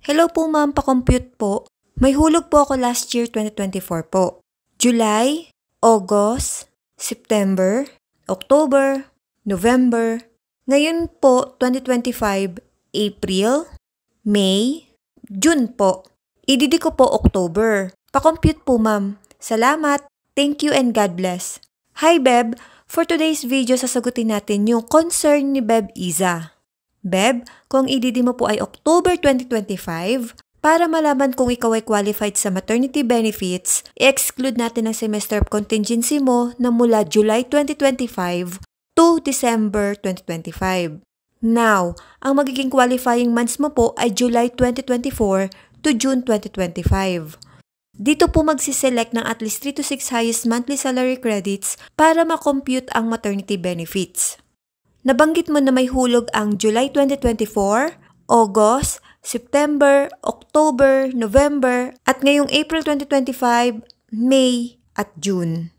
Hello po ma'am, pa-compute po. May hulog po ako last year 2024 po. July, August, September, October, November. Ngayon po 2025, April, May, June po. Ididi ko po October. Pa-compute po ma'am. Salamat. Thank you and God bless. Hi Beb, for today's video sasagutin natin yung concern ni Beb Iza. Beb, kung ididi mo po ay October 2025, para malaman kung ikaw ay qualified sa maternity benefits, i-exclude natin ang semester of contingency mo na mula July 2025 to December 2025. Now, ang magiging qualifying months mo po ay July 2024 to June 2025. Dito po magsiselect ng at least 3 to 6 highest monthly salary credits para makompute ang maternity benefits. Nabanggit mo na may hulog ang July 2024, August, September, October, November, at ngayong April 2025, May, at June.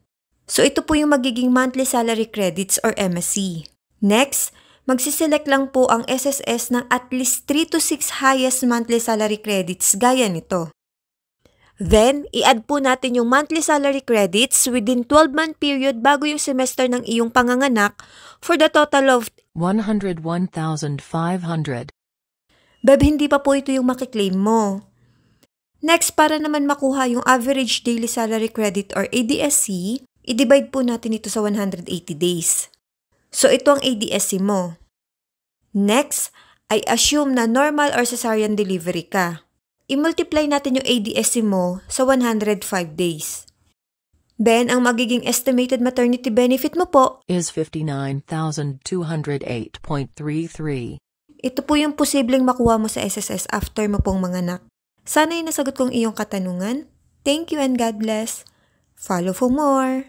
So ito po yung magiging monthly salary credits or MSC. Next, magsiselect lang po ang SSS ng at least 3 to 6 highest monthly salary credits gaya nito. Then, i-add po natin yung monthly salary credits within 12-month period bago yung semester ng iyong panganganak for the total of 101,500. Beb, hindi pa po ito yung makiklaim mo. Next, para naman makuha yung average daily salary credit or ADSC, i-divide po natin ito sa 180 days. So, ito ang ADSC mo. Next, ay assume na normal or cesarean delivery ka. I-multiply natin yung ADSC mo sa 105 days. Then, ang magiging estimated maternity benefit mo po is 59,208.33. Ito po yung posibleng makuha mo sa SSS after mo pong manganak. Sana ay nasagot kong iyong katanungan. Thank you and God bless. Follow for more.